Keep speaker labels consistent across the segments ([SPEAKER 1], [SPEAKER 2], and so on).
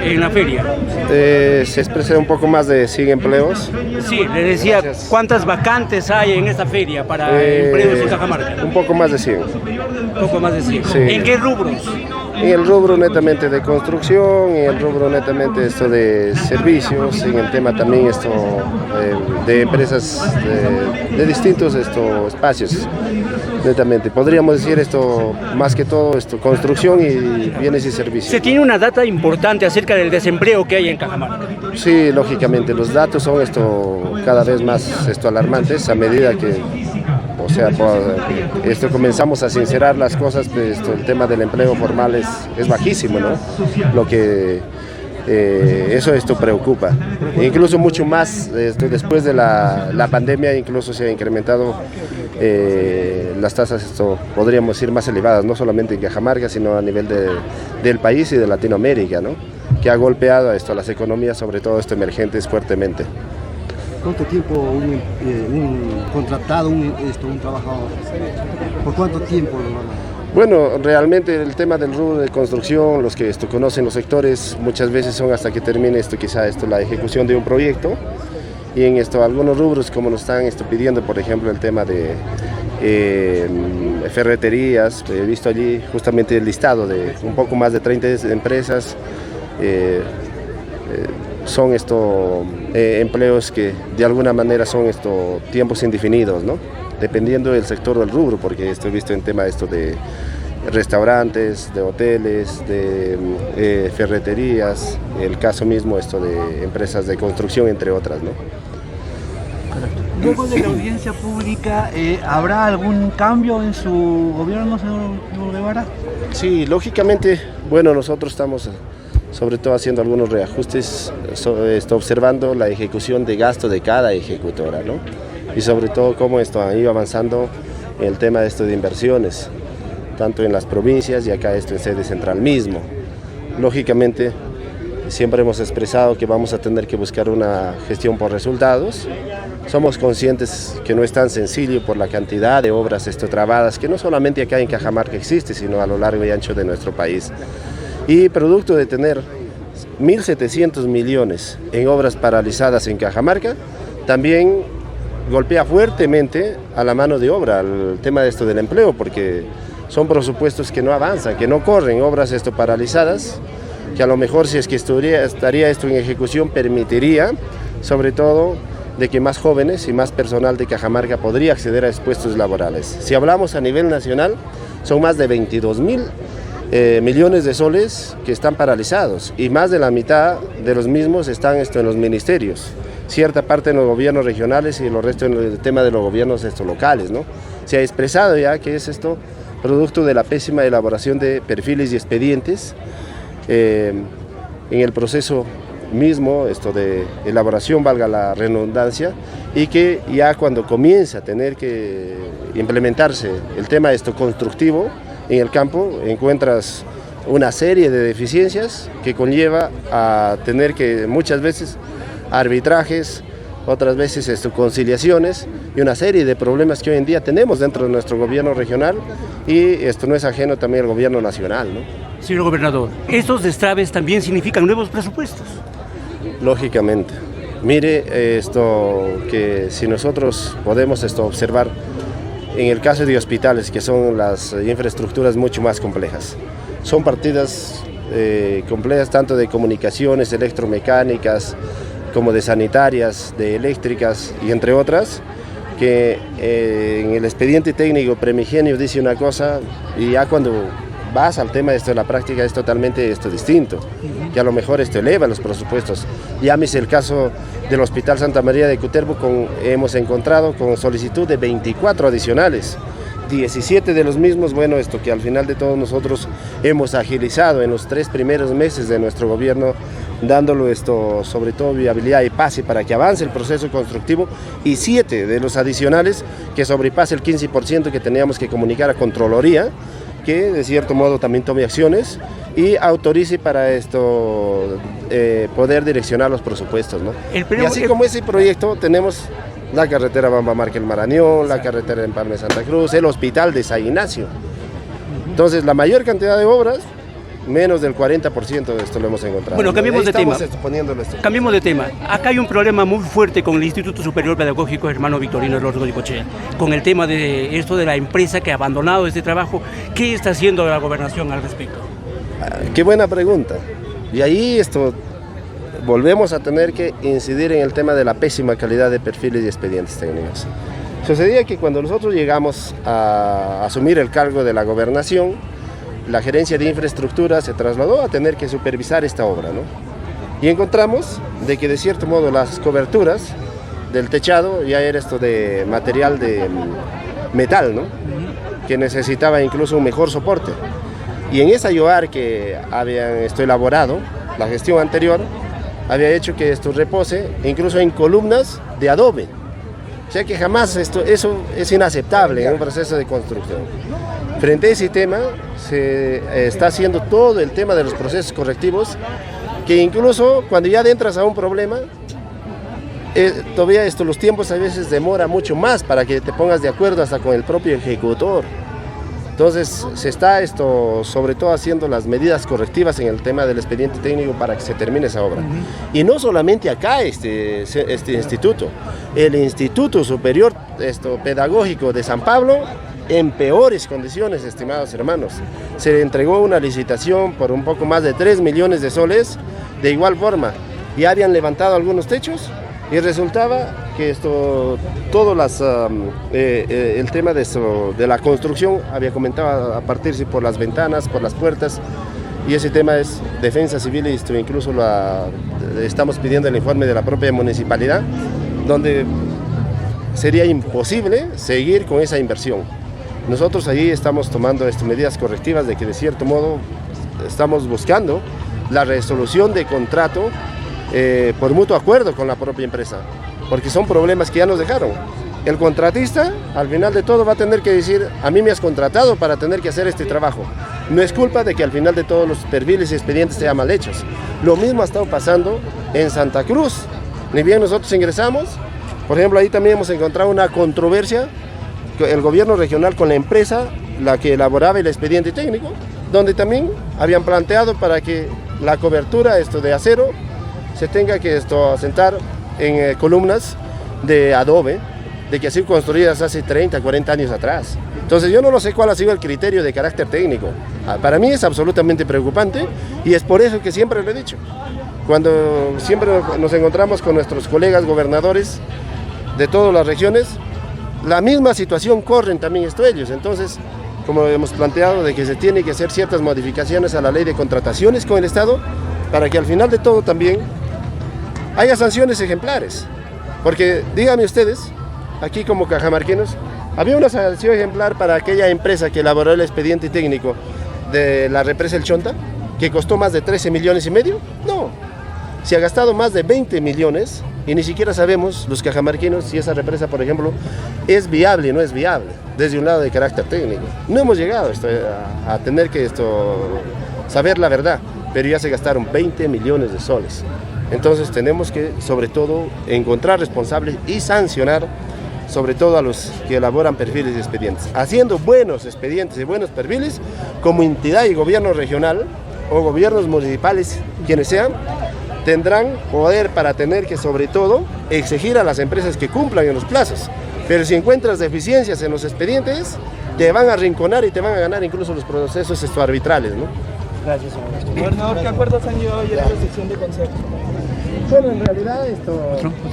[SPEAKER 1] en la feria?
[SPEAKER 2] Se expresa un poco más de 100 empleos.
[SPEAKER 1] Sí, le decía,
[SPEAKER 2] Gracias.
[SPEAKER 1] ¿cuántas vacantes hay en esta feria para empleos en Cajamarca?
[SPEAKER 2] Un poco más de 100.
[SPEAKER 1] Un poco más de 100.
[SPEAKER 2] Sí.
[SPEAKER 1] ¿En qué rubros?
[SPEAKER 2] En el rubro netamente de construcción, en el rubro netamente esto de servicios, en el tema también esto de empresas de distintos espacios. Netamente, podríamos decir esto más que todo esto construcción y bienes y servicios.
[SPEAKER 1] Se tiene una data importante acerca del desempleo que hay en Cajamarca.
[SPEAKER 2] Sí, lógicamente, los datos son cada vez más alarmantes a medida que, o sea, comenzamos a sincerar las cosas, pues, el tema del empleo formal es bajísimo, ¿no? Lo que eso preocupa. Incluso mucho más después de la pandemia, incluso se ha incrementado las tasas, podríamos decir, más elevadas, no solamente en Cajamarca, sino a nivel del país y de Latinoamérica, ¿no? Que ha golpeado a las economías, sobre todo emergentes, fuertemente.
[SPEAKER 3] ¿Cuánto tiempo un contratado, un trabajador? ¿Por cuánto tiempo lo van a...?
[SPEAKER 2] Bueno, realmente el tema del rubro de construcción, los que conocen los sectores, muchas veces son hasta que termine quizá la ejecución de un proyecto. Y en algunos rubros, como nos están pidiendo, por ejemplo, el tema de ferreterías, he visto allí justamente el listado de un poco más de 30 empresas. Son empleos que de alguna manera son tiempos indefinidos, ¿no? Dependiendo del sector del rubro, porque he visto en tema de restaurantes, de hoteles, de ferreterías, el caso mismo de empresas de construcción, entre otras, ¿no?
[SPEAKER 4] Luego de la audiencia pública, ¿habrá algún cambio en su gobierno, señor Guevara?
[SPEAKER 2] Sí, lógicamente, bueno, nosotros estamos sobre todo haciendo algunos reajustes, observando la ejecución de gasto de cada ejecutora, ¿no? Y sobre todo cómo ha ido avanzando en el tema de inversiones, tanto en las provincias y acá en sede central mismo. Lógicamente, siempre hemos expresado que vamos a tener que buscar una gestión por resultados. Somos conscientes que no es tan sencillo por la cantidad de obras trabadas, que no solamente acá en Cajamarca existe, sino a lo largo y ancho de nuestro país. Y producto de tener 1.700 millones en obras paralizadas en Cajamarca, también golpea fuertemente a la mano de obra, el tema del empleo, porque son presupuestos que no avanzan, que no corren, obras paralizadas, que a lo mejor si es que estaría esto en ejecución permitiría, sobre todo, de que más jóvenes y más personal de Cajamarca podría acceder a puestos laborales. Si hablamos a nivel nacional, son más de 22.000 millones de soles que están paralizados y más de la mitad de los mismos están en los ministerios, cierta parte en los gobiernos regionales y el resto en el tema de los gobiernos locales, ¿no? Se ha expresado ya que es producto de la pésima elaboración de perfiles y expedientes en el proceso mismo de elaboración, valga la redundancia, y que ya cuando comienza a tener que implementarse el tema constructivo en el campo, encuentras una serie de deficiencias que conlleva a tener que muchas veces arbitrajes, otras veces conciliaciones y una serie de problemas que hoy en día tenemos dentro de nuestro gobierno regional, y esto no es ajeno también al gobierno nacional, ¿no?
[SPEAKER 1] Señor gobernador, ¿estos destraves también significan nuevos presupuestos?
[SPEAKER 2] Lógicamente. Mire, que si nosotros podemos observar, en el caso de hospitales, que son las infraestructuras mucho más complejas, son partidas complejas tanto de comunicaciones, electromecánicas, como de sanitarias, de eléctricas y entre otras, que en el expediente técnico primigenio dice una cosa y ya cuando vas al tema de la práctica es totalmente distinto, que a lo mejor eleva los presupuestos. Llámese el caso del Hospital Santa María de Cutervo, hemos encontrado con solicitud de 24 adicionales, 17 de los mismos, bueno, que al final de todo nosotros hemos agilizado en los 3 primeros meses de nuestro gobierno, dándolo sobre todo viabilidad y pase para que avance el proceso constructivo, y 7 de los adicionales que sobrepase el 15% que teníamos que comunicar a Contraloría, que de cierto modo también tome acciones y autorice para poder direccionar los presupuestos, ¿no? Y así como ese proyecto tenemos la carretera Bamba-Marca-El Marañón, la carretera de Empalme Santa Cruz, el hospital de San Ignacio. Entonces la mayor cantidad de obras menos del 40% de esto lo hemos encontrado.
[SPEAKER 1] Bueno, cambiemos de tema.
[SPEAKER 2] Poniéndolo esto.
[SPEAKER 1] Cambiemos de tema. Acá hay un problema muy fuerte con el Instituto Superior Pedagógico Hermano Victorino Elorza Goicoechea, con el tema de esto de la empresa que ha abandonado este trabajo. ¿Qué está haciendo la gobernación al respecto?
[SPEAKER 2] Qué buena pregunta. Y ahí volvemos a tener que incidir en el tema de la pésima calidad de perfiles y expedientes técnicos. Sucedía que cuando nosotros llegamos a asumir el cargo de la gobernación, la gerencia de infraestructura se trasladó a tener que supervisar esta obra, ¿no? Y encontramos de que de cierto modo las coberturas del techado ya era esto de material de metal, ¿no? Que necesitaba incluso un mejor soporte. Y en esa IOAR que habían elaborado, la gestión anterior, había hecho que esto repose incluso en columnas de adobe. O sea que jamás eso es inaceptable en un proceso de construcción. Frente a ese tema se está haciendo todo el tema de los procesos correctivos, que incluso cuando ya entras a un problema, todavía los tiempos a veces demora mucho más para que te pongas de acuerdo hasta con el propio ejecutor. Entonces se está sobre todo haciendo las medidas correctivas en el tema del expediente técnico para que se termine esa obra. Y no solamente acá este instituto, el Instituto Superior Pedagógico de San Pablo, en peores condiciones, estimados hermanos. Se le entregó una licitación por un poco más de 3 millones de soles, de igual forma. Ya habían levantado algunos techos y resultaba que el tema de la construcción había comentado a partirse por las ventanas, por las puertas, y ese tema es defensa civil, y incluso estamos pidiendo el informe de la propia municipalidad, donde sería imposible seguir con esa inversión. Nosotros ahí estamos tomando medidas correctivas de que de cierto modo estamos buscando la resolución de contrato por mutuo acuerdo con la propia empresa, porque son problemas que ya nos dejaron. El contratista al final de todo va a tener que decir: a mí me has contratado para tener que hacer este trabajo. No es culpa de que al final de todos los perfiles y expedientes sean mal hechos. Lo mismo ha estado pasando en Santa Cruz. Ni bien nosotros ingresamos, por ejemplo, ahí también hemos encontrado una controversia, el gobierno regional con la empresa, la que elaboraba el expediente técnico, donde también habían planteado para que la cobertura de acero se tenga que asentar en columnas de adobe, de que así construidas hace 30, 40 años atrás. Entonces yo no sé cuál ha sido el criterio de carácter técnico. Para mí es absolutamente preocupante, y es por eso que siempre lo he dicho. Cuando siempre nos encontramos con nuestros colegas gobernadores de todas las regiones, la misma situación corren también ellos. Entonces, como hemos planteado, de que se tiene que hacer ciertas modificaciones a la ley de contrataciones con el Estado, para que al final de todo también haya sanciones ejemplares. Porque díganme ustedes, aquí como cajamarquinos, ¿había una sanción ejemplar para aquella empresa que elaboró el expediente técnico de la represa El Chonta, que costó más de 13 millones y medio? No, se ha gastado más de 20 millones y ni siquiera sabemos los cajamarquinos si esa represa, por ejemplo, es viable o no es viable, desde un lado de carácter técnico. No hemos llegado a tener que saber la verdad, pero ya se gastaron 20 millones de soles. Entonces tenemos que, sobre todo, encontrar responsables y sancionar, sobre todo a los que elaboran perfiles y expedientes, haciendo buenos expedientes y buenos perfiles como entidad y gobierno regional o gobiernos municipales, quienes sean, tendrán poder para tener que, sobre todo, exigir a las empresas que cumplan en los plazos. Pero si encuentras deficiencias en los expedientes, te van a arrinconar y te van a ganar incluso los procesos arbitrales, ¿no?
[SPEAKER 4] Gracias, señor.
[SPEAKER 5] Gobernador, ¿qué acuerdos han llevado ya a la sección de consejo?
[SPEAKER 2] Bueno, en realidad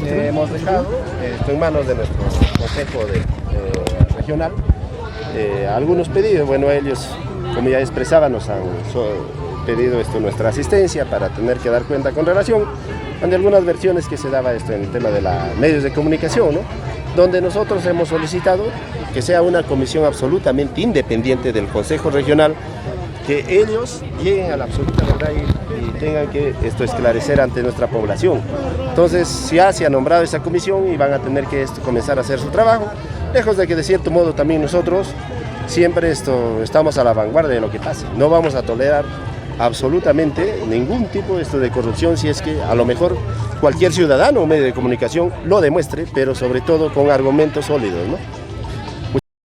[SPEAKER 2] hemos dejado en manos de nuestro consejo regional algunos pedidos. Bueno, ellos, como ya expresaba, nos han pedido nuestra asistencia para tener que dar cuenta con relación a algunas versiones que se daba en el tema de los medios de comunicación, ¿no? Donde nosotros hemos solicitado que sea una comisión absolutamente independiente del Consejo Regional, que ellos lleguen a la absoluta verdad y tengan que esclarecer ante nuestra población. Entonces ya se ha nombrado esa comisión y van a tener que comenzar a hacer su trabajo, lejos de que de cierto modo también nosotros siempre estamos a la vanguardia de lo que pasa. No vamos a tolerar absolutamente ningún tipo de corrupción, si es que a lo mejor cualquier ciudadano o medio de comunicación lo demuestre, pero sobre todo con argumentos sólidos, ¿no?